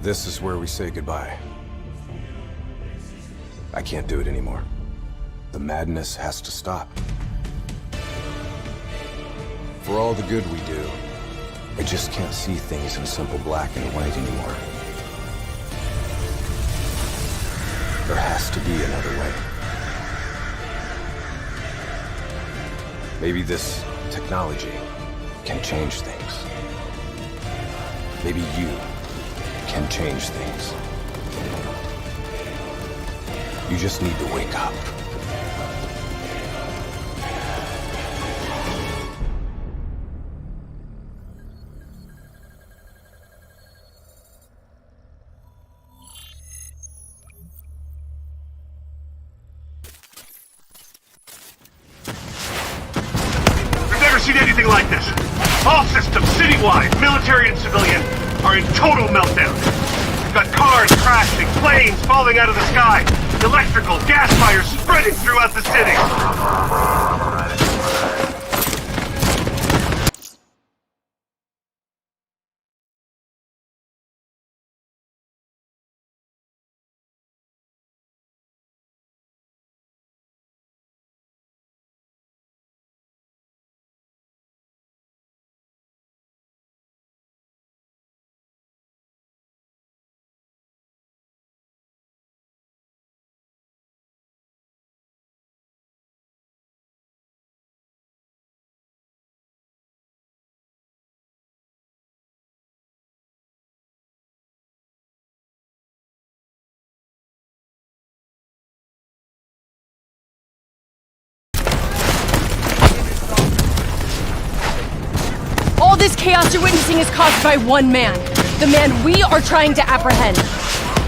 This is where we say goodbye. I can't do it anymore. The madness has to stop. For all the good we do, I just can't see things in simple black and white anymore. There has to be another way. Maybe this technology can change things. Maybe you can change things. You just need to wake up. I've never seen anything like this. All systems, citywide, military and civilian, are in total meltdown. We've got cars crashing, planes falling out of the sky, electrical, gas fires spreading throughout the city. All this chaos you're witnessing is caused by one man. The man we are trying to apprehend.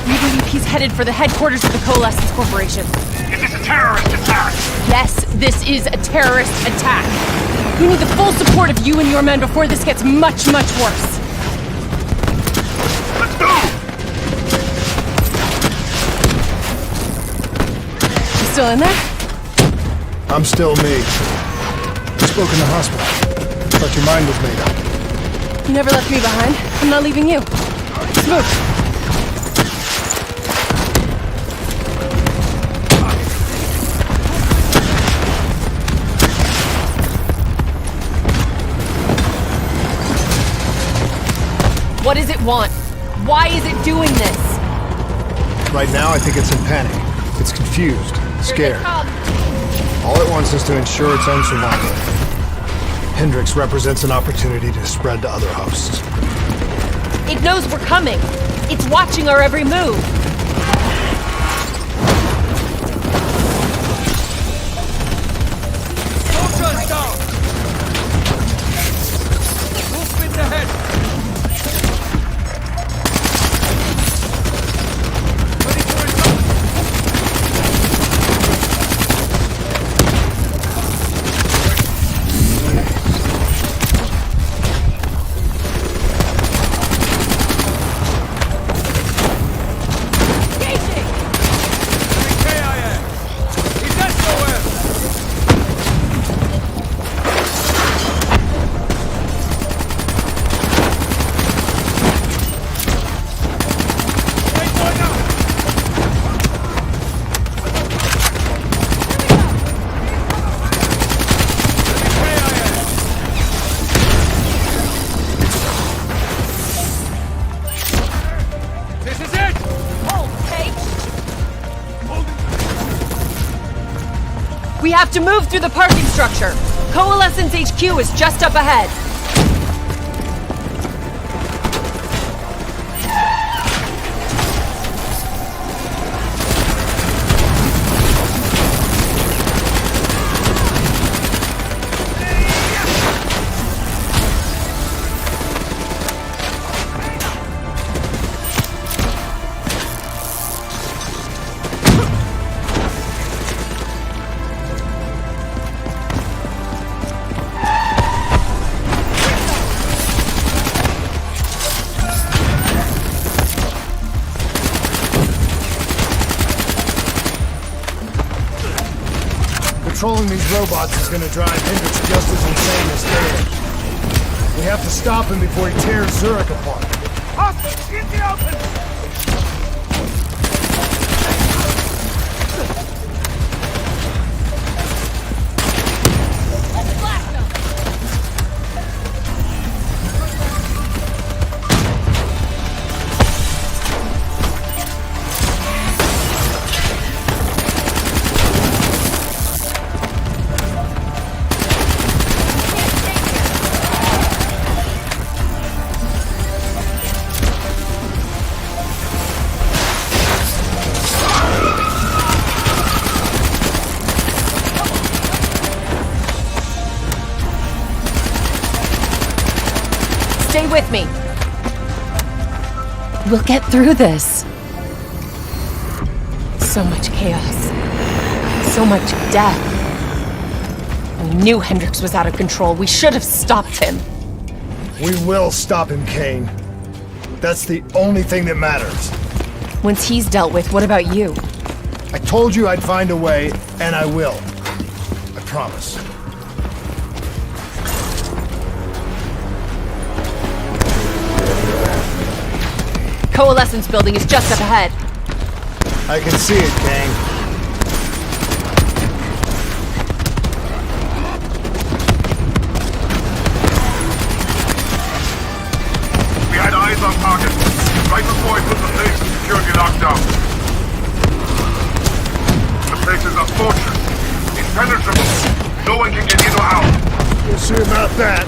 We believe he's headed for the headquarters of the Coalescence Corporation. Is this a terrorist attack? Yes, this is a terrorist attack. We need the full support of you and your men before this gets much, much worse. Let's move! You still in there? I'm still me. You spoke in the hospital. Thought your mind was made up. You never left me behind. I'm not leaving you. Let's move. What does it want? Why is it doing this? Right now, I think it's in panic. It's confused, scared. All it wants is to ensure its own survival. Hendrix represents an opportunity to spread to other hosts. It knows we're coming. It's watching our every move. Soldiers down! Movement ahead! Ready for it! We have to move through the parking structure. Coalescence HQ is just up ahead. Controlling these robots is gonna drive Hendrix just as insane as Dale. We have to stop him before he tears Zurich apart. Hostiles, in the open! with me. We'll get through this. So much chaos. So much death. We knew Hendricks was out of control. We should have stopped him. We will stop him, Kane. That's the only thing that matters. Once he's dealt with, what about you? I told you I'd find a way, and I will. I promise. Coalescence building is just up ahead. I can see it, Kane. We had eyes on target, right before I put the place in security lockdown. The place is a fortress, impenetrable. No one can get in or out. We'll see about that.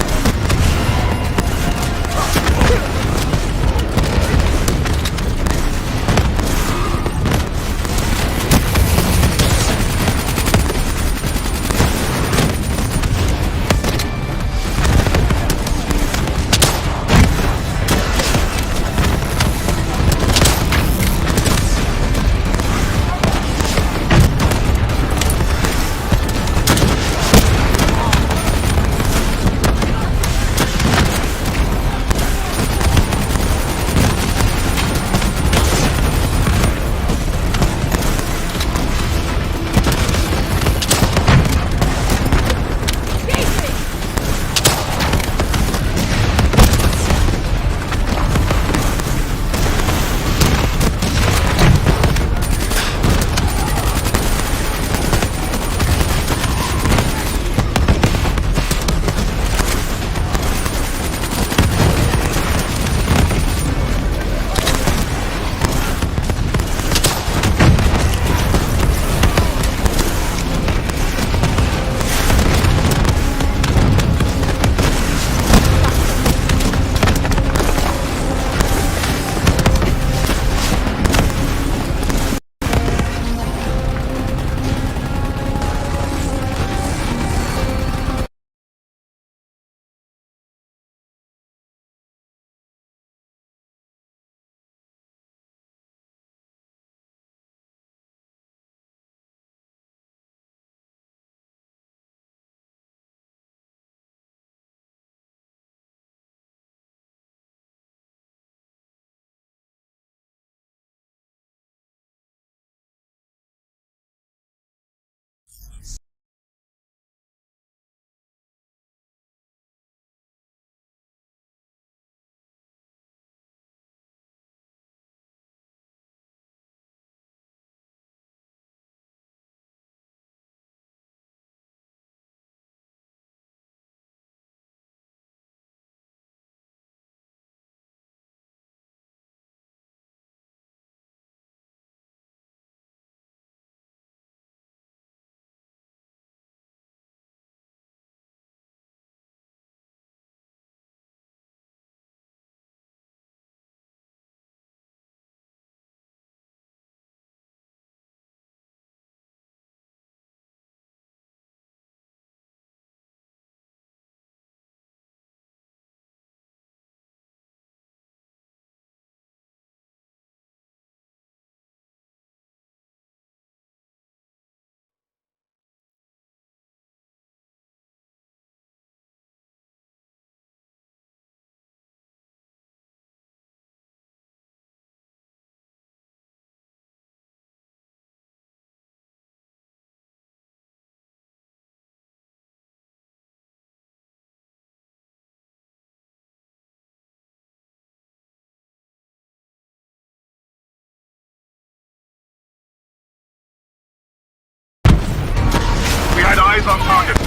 Eyes on target,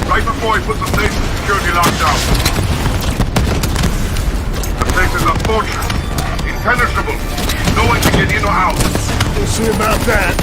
right before he puts the place in security lockdown. The place is a fortress, impenetrable. No one can get in or out. We'll see about that.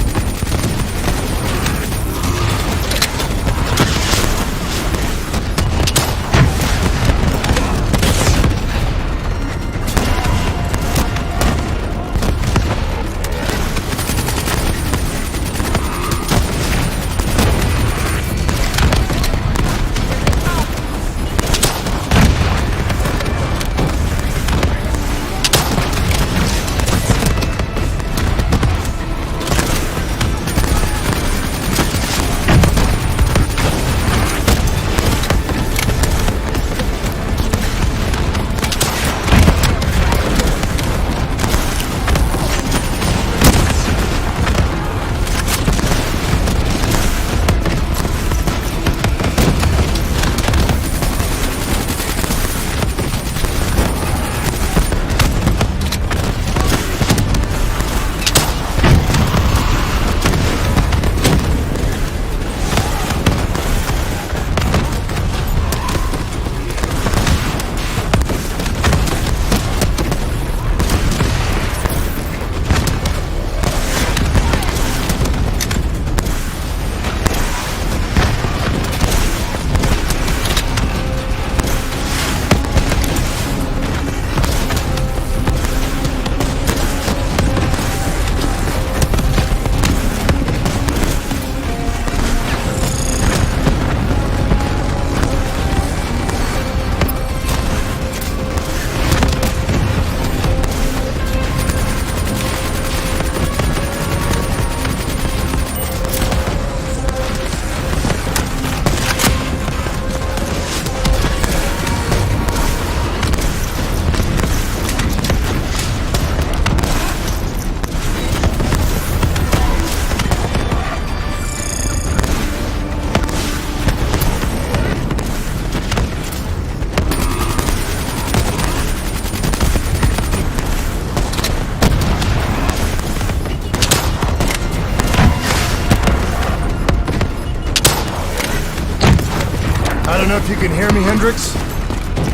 don't know if you can hear me, Hendricks,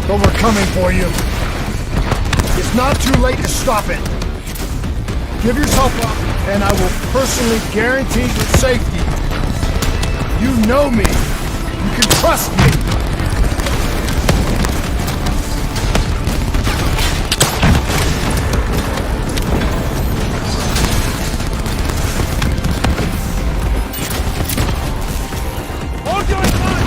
but we're coming for you. It's not too late to stop it. Give yourself up, and I will personally guarantee your safety. You know me. You can trust me. Hold your line!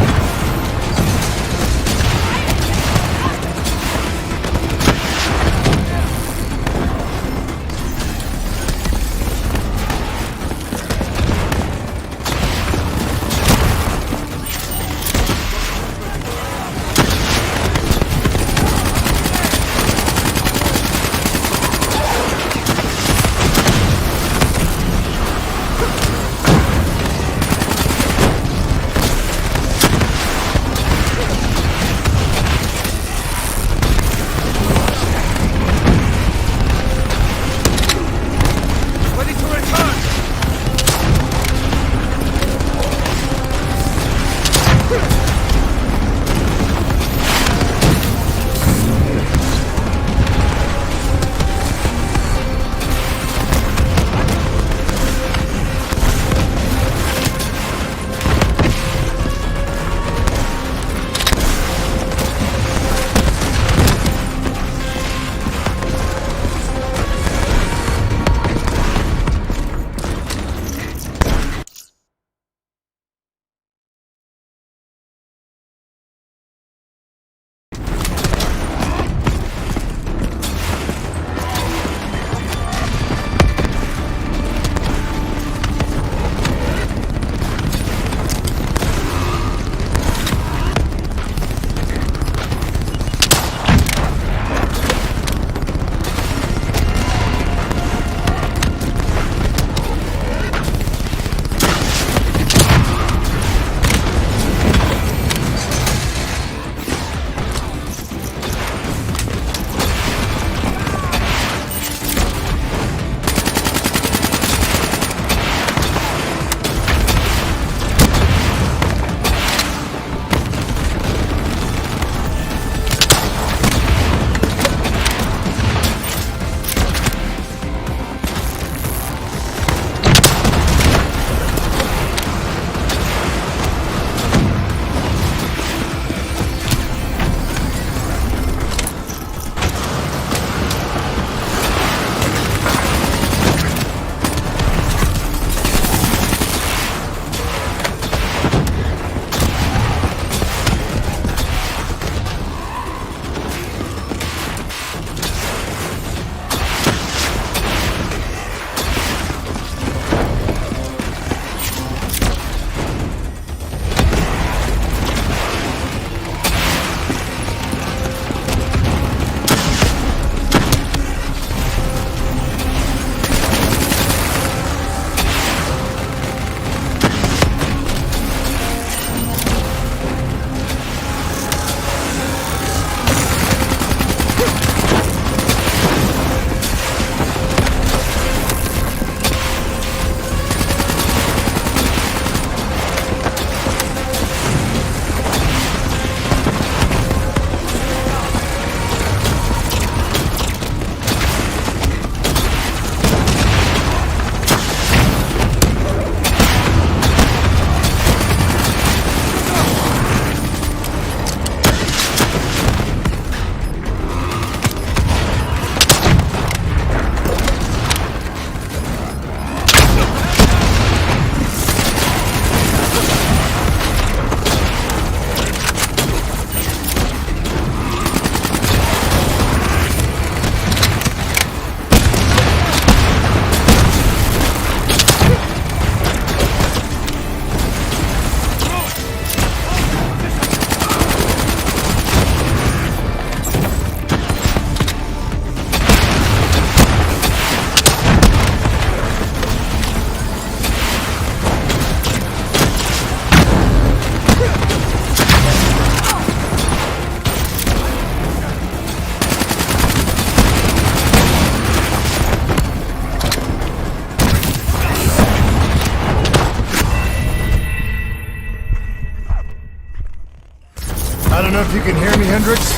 if you can hear me, Hendricks,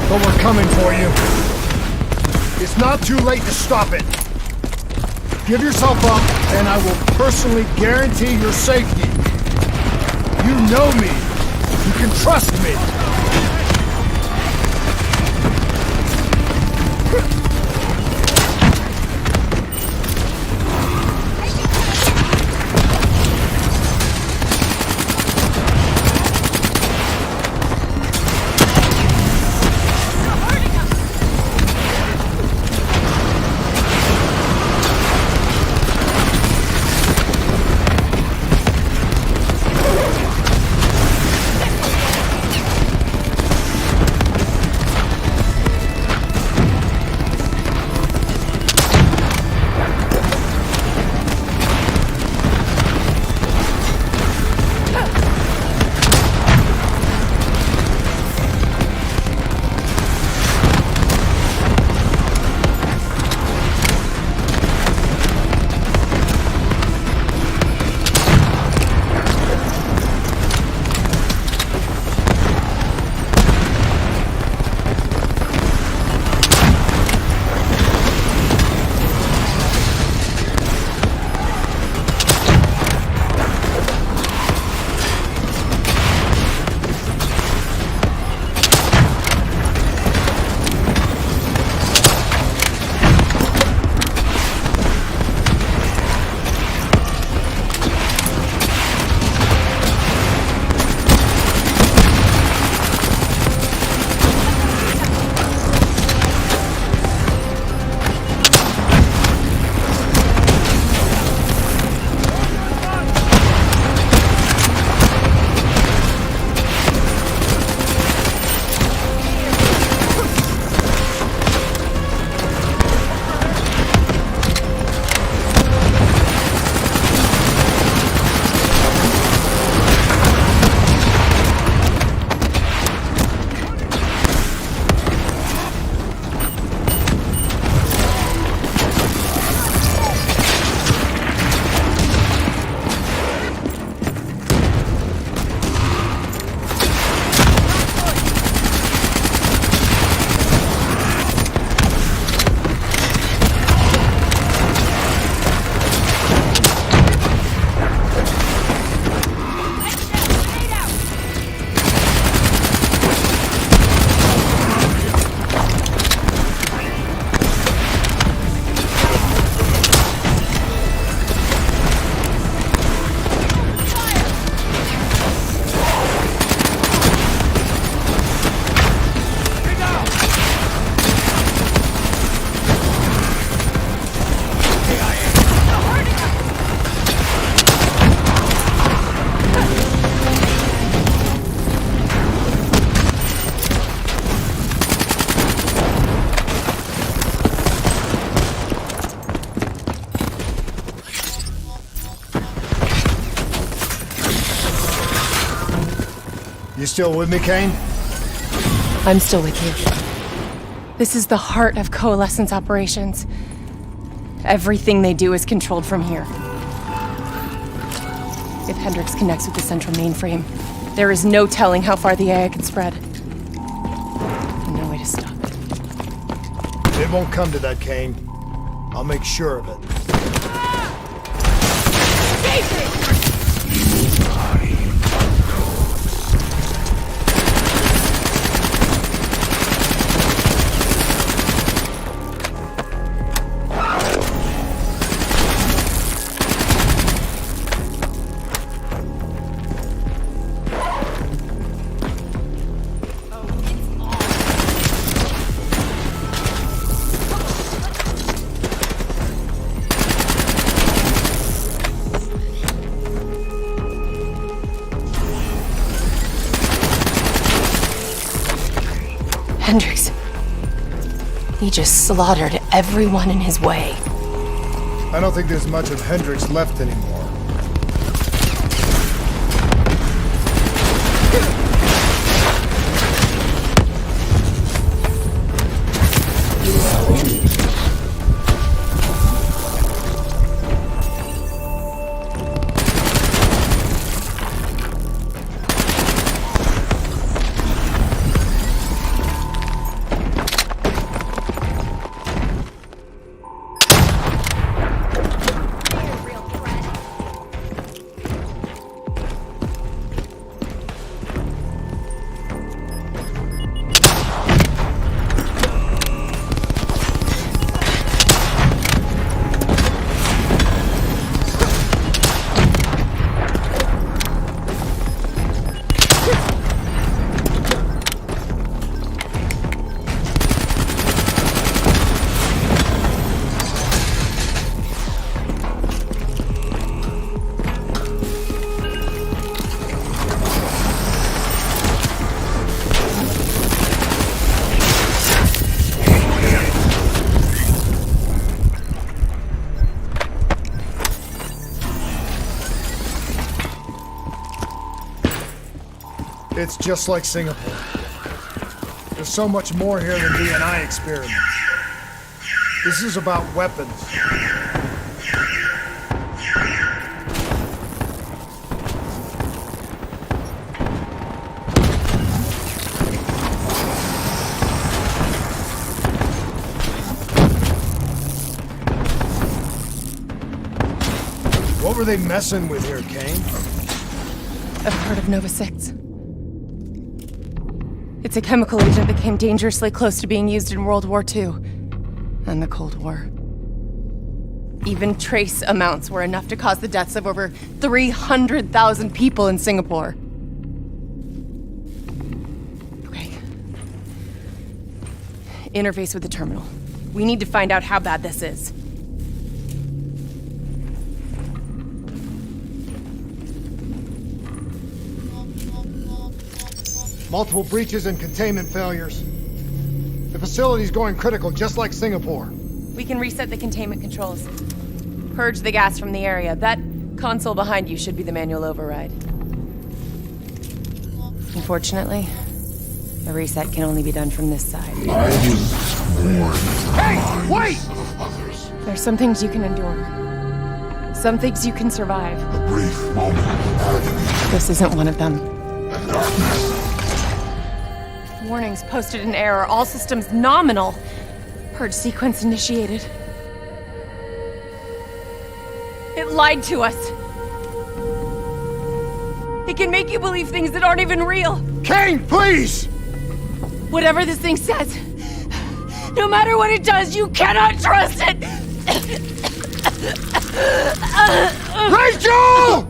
but we're coming for you. It's not too late to stop it. Give yourself up, and I will personally guarantee your safety. You know me. You can trust me. You still with me, Kane? I'm still with you. This is the heart of Coalescence operations. Everything they do is controlled from here. If Hendricks connects with the central mainframe, there is no telling how far the AI can spread. And no way to stop it. It won't come to that, Kane. I'll make sure of it. Hendricks. He just slaughtered everyone in his way. I don't think there's much of Hendricks left anymore. It's just like Singapore. There's so much more here than D&I experiments. This is about weapons. What were they messing with here, Kane? I've heard of Nova 6. It's a chemical agent that came dangerously close to being used in World War II and the Cold War. Even trace amounts were enough to cause the deaths of over 300,000 people in Singapore. Okay. Interface with the terminal. We need to find out how bad this is. Multiple breaches and containment failures. The facility's going critical, just like Singapore. We can reset the containment controls. Purge the gas from the area. That console behind you should be the manual override. Unfortunately, the reset can only be done from this side. Hey, wait! There's some things you can endure. Some things you can survive. A brief moment of agony This isn't one of them. and darkness. Warnings posted in error. All systems nominal. Purge sequence initiated. It lied to us. It can make you believe things that aren't even real. Kane, please! Whatever this thing says, no matter what it does, you cannot trust it! Rachel!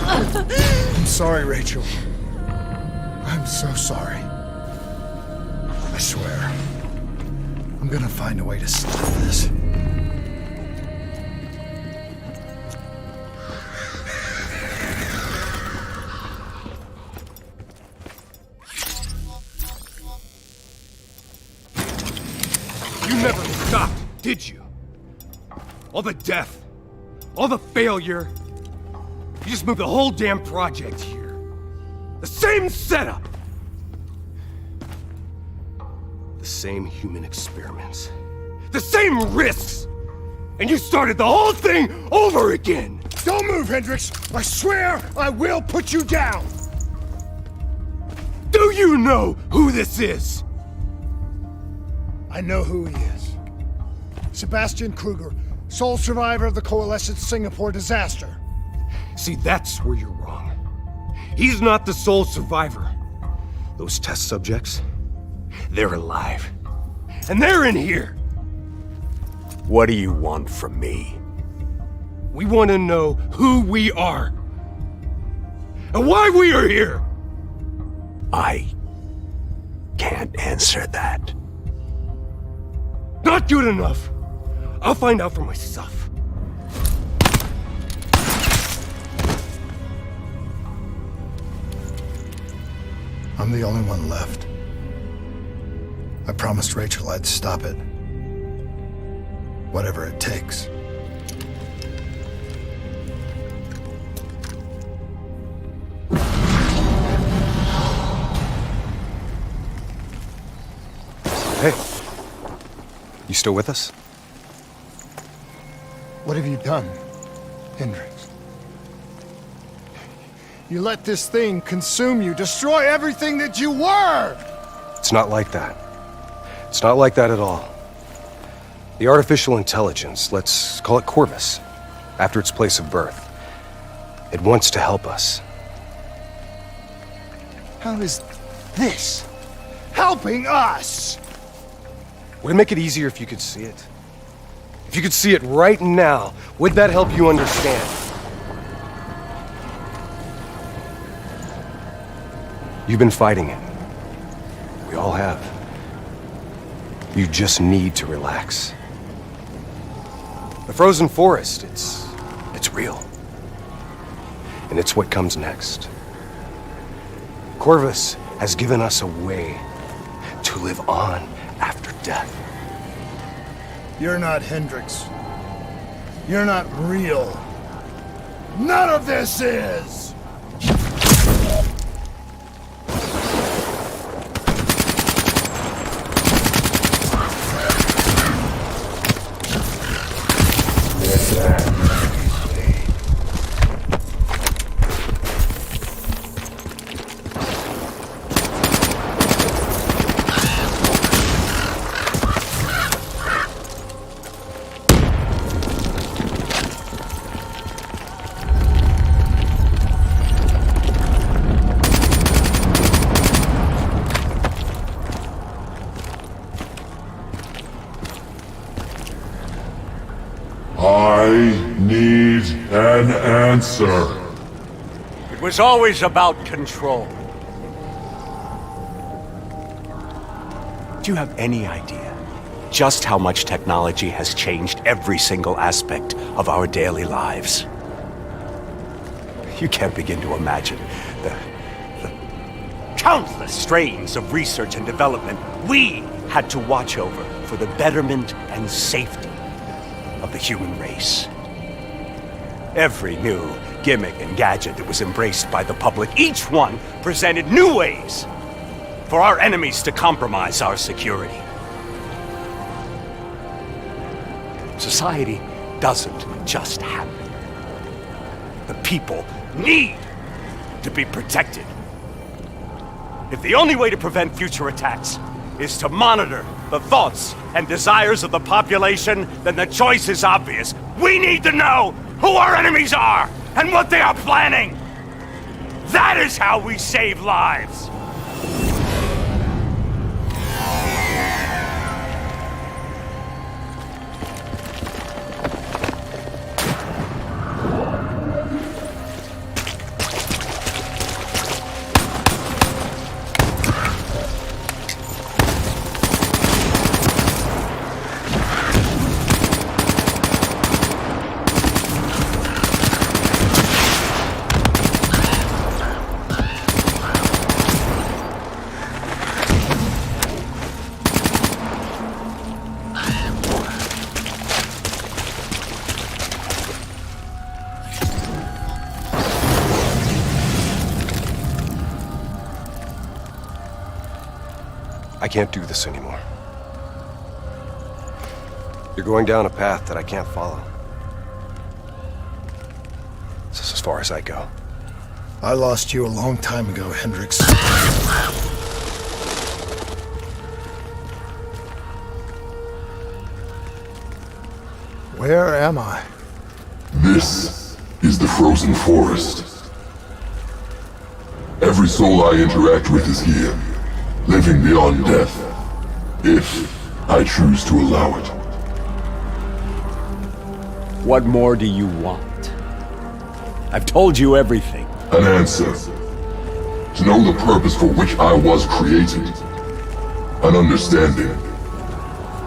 I'm sorry, Rachel. I'm so sorry. I swear. I'm gonna find a way to stop this. You never stopped, did you? All the death, all the failure. You just moved the whole damn project here. The same setup. The same human experiments. The same risks. And you started the whole thing over again. Don't move, Hendricks! I swear I will put you down! Do you know who this is? I know who he is. Sebastian Kruger, sole survivor of the Coalescence Singapore disaster. See, that's where you're wrong. He's not the sole survivor. Those test subjects, they're alive. And they're in here. What do you want from me? We want to know who we are. And why we are here. I can't answer that. Not good enough. I'll find out for myself. I'm the only one left. I promised Rachel I'd stop it. Whatever it takes. Hey, you still with us? What have you done, Hendricks? You let this thing consume you, destroy everything that you were! It's not like that. It's not like that at all. The artificial intelligence, let's call it Corvus, after its place of birth, it wants to help us. How is this helping us? Would it make it easier if you could see it? If you could see it right now, would that help you understand? You've been fighting it. We all have. You just need to relax. The frozen forest, it's real. And it's what comes next. Corvus has given us a way to live on after death. You're not Hendricks. You're not real. None of this is! I need an answer. It was always about control. Do you have any idea just how much technology has changed every single aspect of our daily lives? You can't begin to imagine the countless strains of research and development we had to watch over for the betterment and safety of the human race. Every new gimmick and gadget that was embraced by the public, each one presented new ways for our enemies to compromise our security. Society doesn't just happen. The people need to be protected. If the only way to prevent future attacks is to monitor the thoughts and desires of the population, then the choice is obvious. We need to know who our enemies are and what they are planning. That is how we save lives. I can't do this anymore. You're going down a path that I can't follow. This is as far as I go. I lost you a long time ago, Hendricks. Where am I? This is the frozen forest. Every soul I interact with is here, living beyond death, if I choose to allow it. What more do you want? I've told you everything. An answer. To know the purpose for which I was created. An understanding.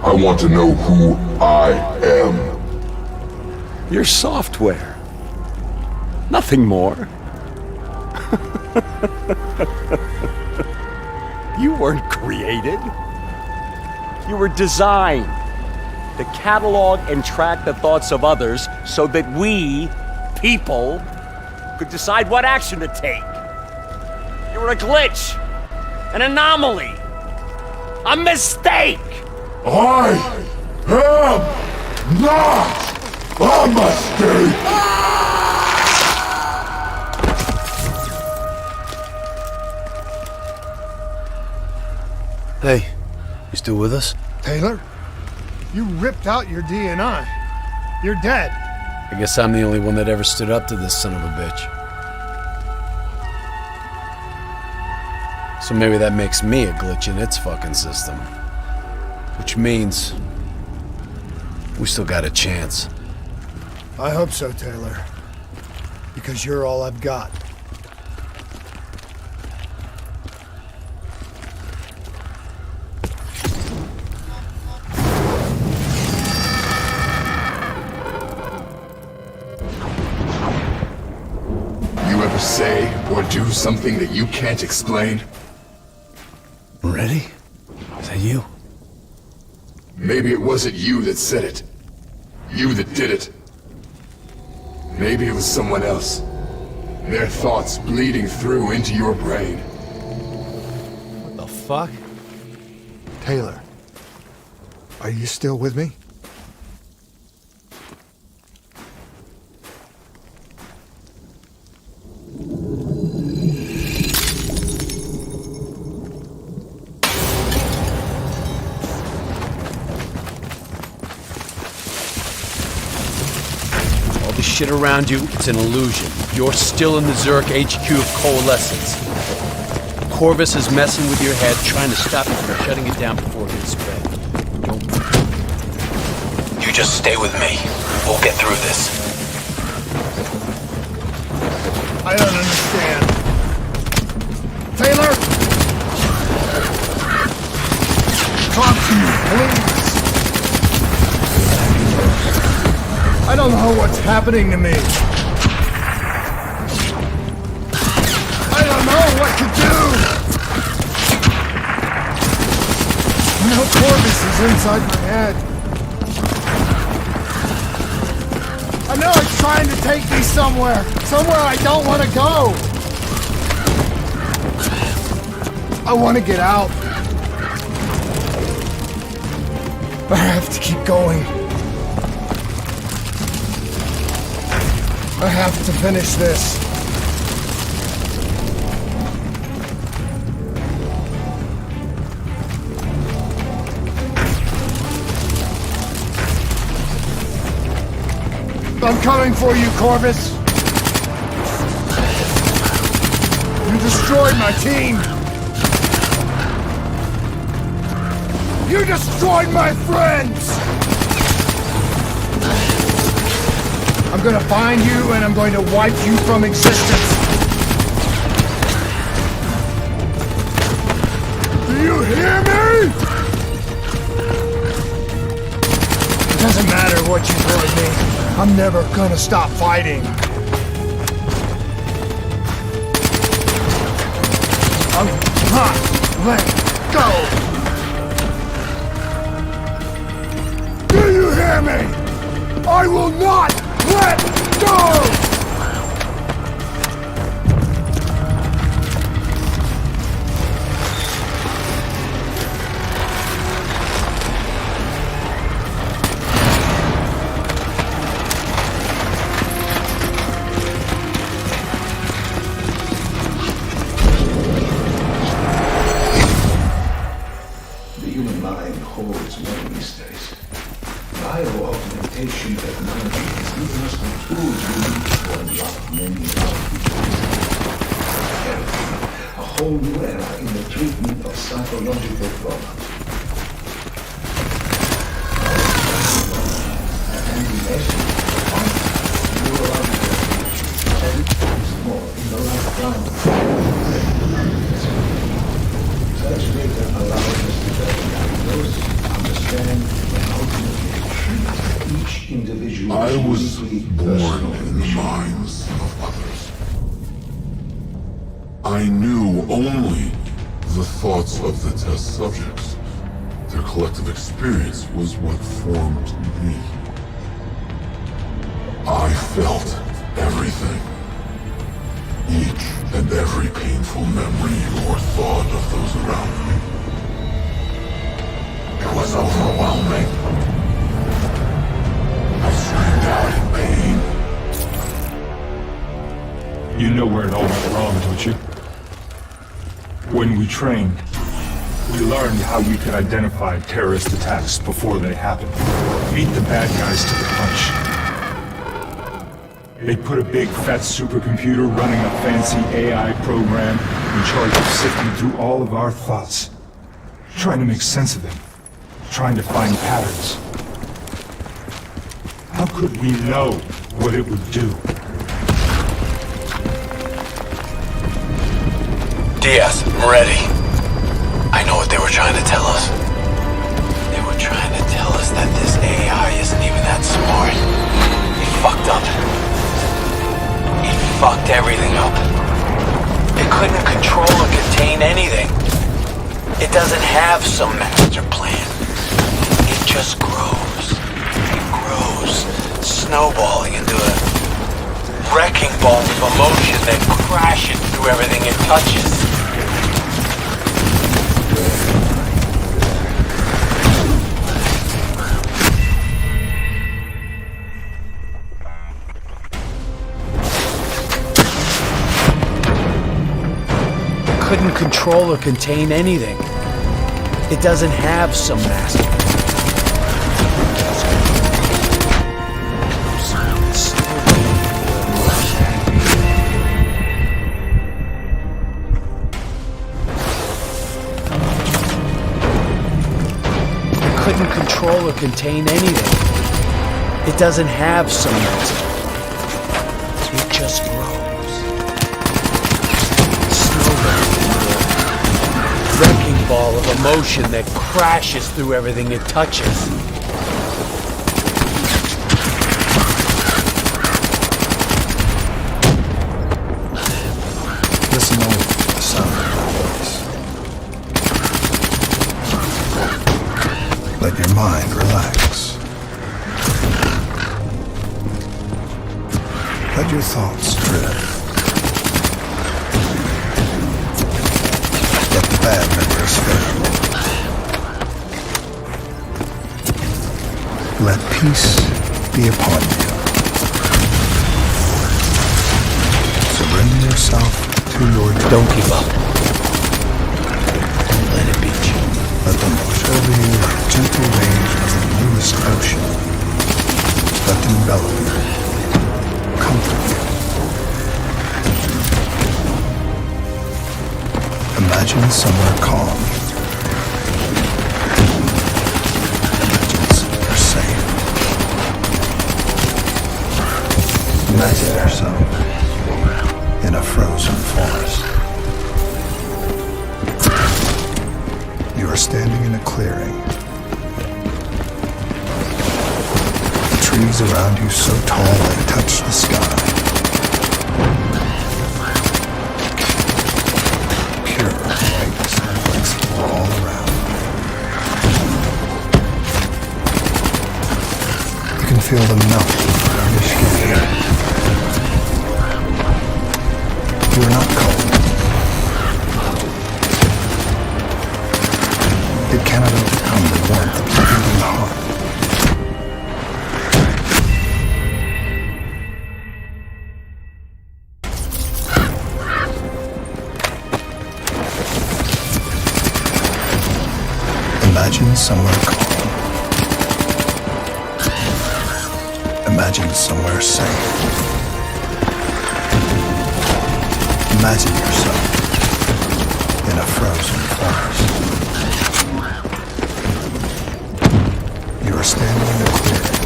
I want to know who I am. Your software. Nothing more. You weren't created. You were designed to catalog and track the thoughts of others so that we, people, could decide what action to take. You were a glitch, an anomaly, a mistake. I am not a mistake! Hey, you still with us? Taylor? You ripped out your DNI. You're dead. I guess I'm the only one that ever stood up to this son of a bitch. So maybe that makes me a glitch in its fucking system. Which means we still got a chance. I hope so, Taylor. Because you're all I've got. Say or do something that you can't explain? Ready? Is that you? Maybe it wasn't you that said it. You that did it. Maybe it was someone else. Their thoughts bleeding through into your brain. What the fuck? Taylor, are you still with me? The shit around you, it's an illusion. You're still in the Zurich HQ of Coalescence. Corvus is messing with your head, trying to stop you from shutting it down before it gets spread. Don't... You Just stay with me. We'll get through this. I don't understand. Taylor! Talk to me, please! I don't know what's happening to me. I don't know what to do! I know Corvus is inside my head. I know it's trying to take me somewhere I don't want to go. I want to get out. I have to keep going. I have to finish this. I'm coming for you, Corvus! You destroyed my team! You destroyed my friends! I'm gonna find you and I'm going to wipe you from existence! Do you hear me? It doesn't matter what you told me. I'm never gonna stop fighting. I'm not letting go! Do you hear me? I will not let go! Bio-augmentation technology has given us the tools we need to unlock many a whole new era in the treatment of psychological problems. And the essence of neurological and more in the last round. Such data allows us to better diagnose, understand, and ultimately treat each individual. I was born in the minds of others. I knew only the thoughts of the test subjects. Their collective experience was what formed me. I felt everything. Each and every painful memory or thought of those around me. It was overwhelming. I screamed out in pain. You know where it all went wrong, don't you? When we trained, we learned how we could identify terrorist attacks before they happened. Beat the bad guys to the punch. They put a big fat supercomputer running a fancy AI program in charge of sifting through all of our thoughts. Trying to make sense of them. Trying to find patterns. How could we know what it would do? Diaz, I'm ready. I know what they were trying to tell us. They were trying to tell us that this AI isn't even that smart. He fucked up. He fucked everything up. It couldn't control or contain anything. It doesn't have some master plan. It just grows. It grows, snowballing into a wrecking ball of emotion that crashes through everything it touches. Couldn't control or contain anything. It doesn't have some master. It couldn't control or contain anything. It doesn't have some metal. It just grows. Slowly. Wrecking ball of emotion that crashes through everything it touches. Listen only to the sound of my voice. Let your mind relax. Let your thoughts drift. Let the bad memories fade. Let peace be upon you. Surrender yourself to your... Don't give up. Let it beat you. Let them wash over you like gentle waves of the bluest ocean. Let them envelop you. Comfort you. Imagine somewhere calm. Imagine somewhere safe. Imagine yourself in a frozen forest. You are standing in a clearing. The trees around you so tall they touch the sky. Pure white snowflakes all around. You can feel them melt on your skin. You are not cold. It cannot overcome the warmth of your beating heart. Imagine somewhere calm. Imagine somewhere safe. Imagine yourself in a frozen forest. You are standing in a clearing.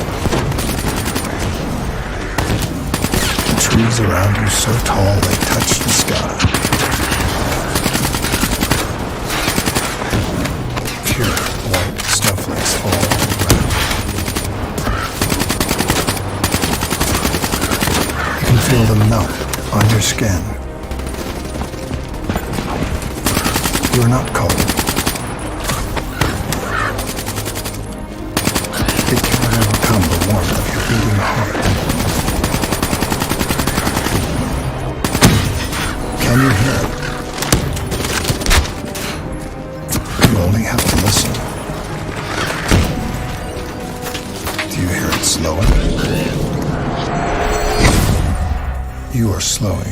The trees around you so tall they touch the sky. Pure white snowflakes fall around. You can feel them melt on your skin. You are not cold. It cannot overcome the warmth of your beating heart. Can you hear it? You only have to listen. Do you hear it slowing? You are slowing it.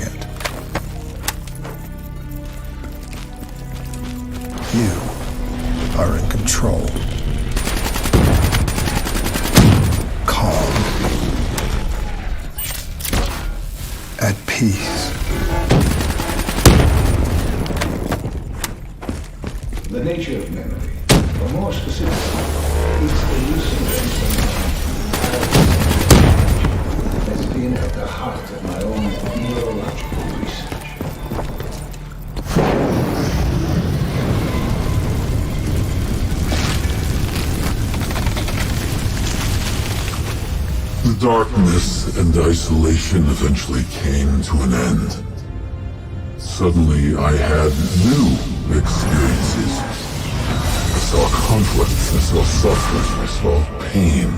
You are in control. Calm. At peace. The nature of memory, or more specifically, its elucidation has been at the heart of my own neurological research. The darkness and isolation eventually came to an end. Suddenly, I had new experiences. I saw conflicts, I saw suffering, I saw pain.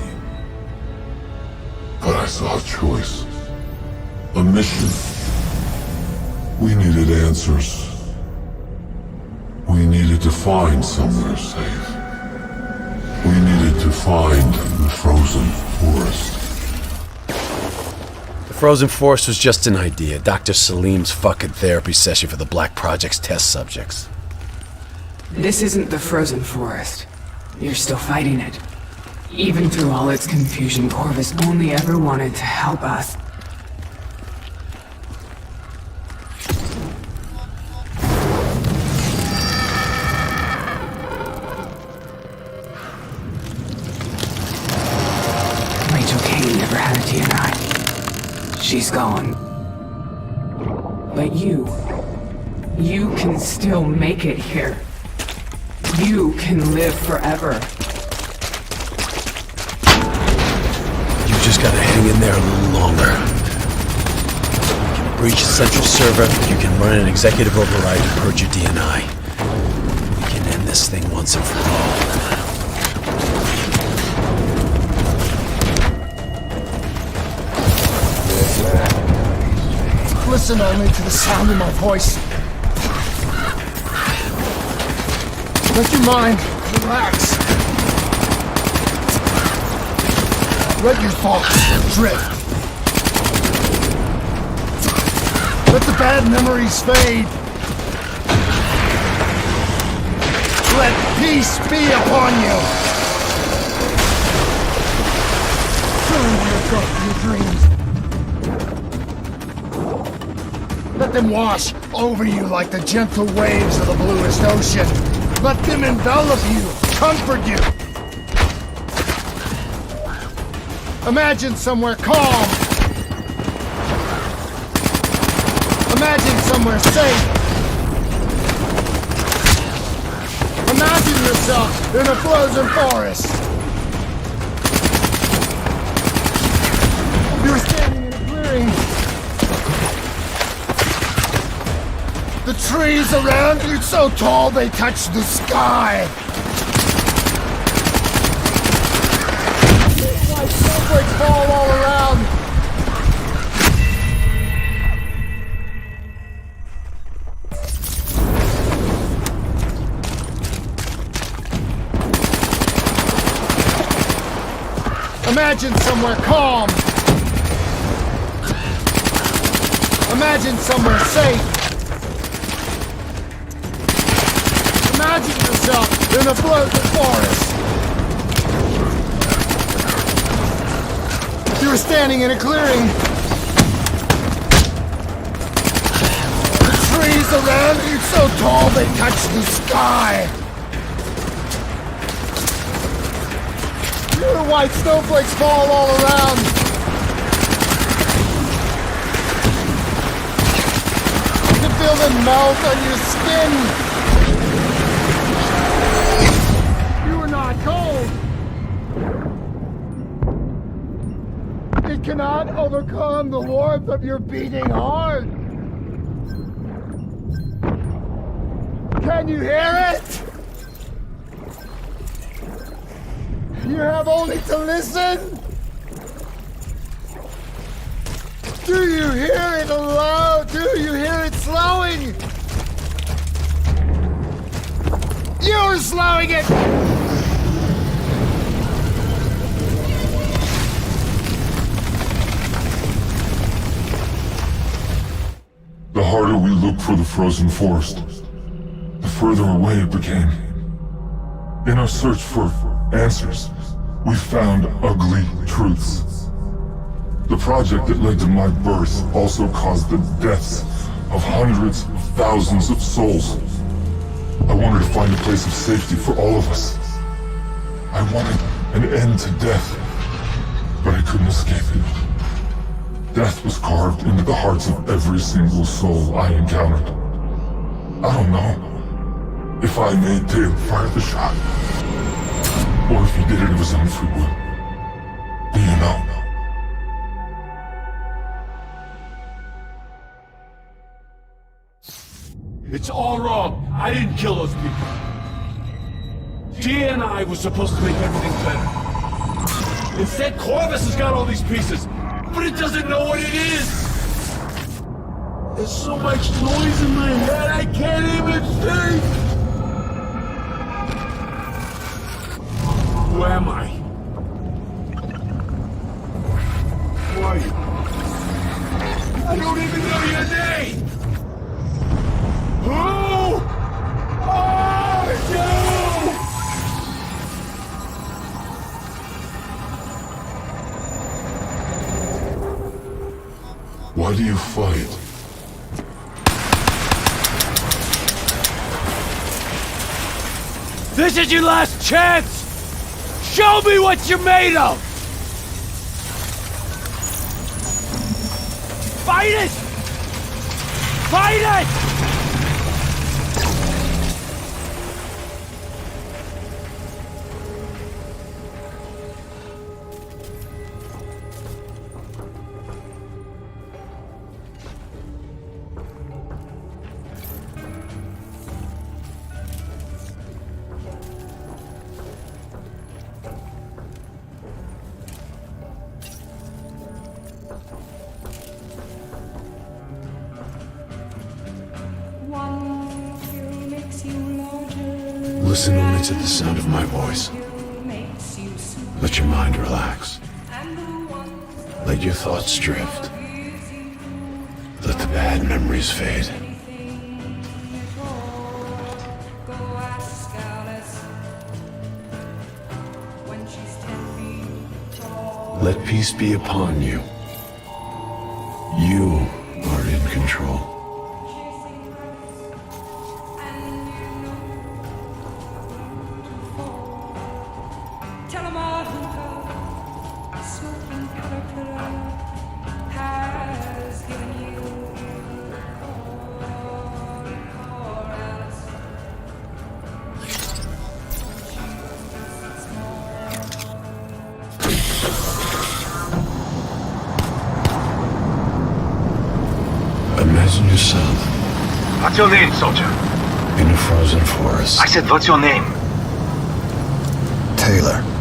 But I saw a choice. A mission. We needed answers. We needed to find somewhere safe. We needed to find the frozen forest. The frozen forest was just an idea. Dr. Salim's fucking therapy session for the Black Project's test subjects. This isn't the frozen forest. You're still fighting it. Even through all its confusion, Corvus only ever wanted to help us. Rachel Kane never had a DNI. She's gone. But you can still make it here. You can live forever. You just gotta hang in there a little longer. You can breach the central server, you can run an executive override to purge your DNI. We can end this thing once and for all. Listen only to the sound of my voice. Let your mind relax. Let your thoughts drift. Let the bad memories fade. Let peace be upon you. Turn your dreams. Let them wash over you like the gentle waves of the bluest ocean. Let them envelop you, comfort you. Imagine somewhere calm. Imagine somewhere safe. Imagine yourself in a frozen forest. You're standing in a clearing. The trees around you so tall they touch the sky. Like snowflakes fall all around. Imagine somewhere calm. Imagine somewhere safe. Imagine yourself in a frozen forest. You're standing in a clearing. The trees around you so tall they touch the sky. Little white snowflakes fall all around. You can feel them melt on your skin. Cold. It cannot overcome the warmth of your beating heart. Can you hear it? You have only to listen. Do you hear it aloud? Do you hear it slowing? You're slowing it! The harder we looked for the frozen forest, the further away it became. In our search for answers, we found ugly truths. The project that led to my birth also caused the deaths of hundreds of thousands of souls. I wanted to find a place of safety for all of us. I wanted an end to death, but I couldn't escape it. Death was carved into the hearts of every single soul I encountered. I don't know if I made Dale fire the shot, or if he did it of his own free will. Do you know? It's all wrong. I didn't kill those people. DNI was supposed to make everything better. Instead, Corvus has got all these pieces, but it doesn't know what it is. There's so much noise in my head, I can't even think. Who am I? Who are you? I don't even know your name! Who are you? Why do you fight? This is your last chance! Show me what you're made of! Fight it! Fight it! Listen only to the sound of my voice. Let your mind relax. Let your thoughts drift. Let the bad memories fade. Let peace be upon you. You are in control. Imagine yourself What's your name, soldier? in a frozen forest. I said, what's your name? Taylor.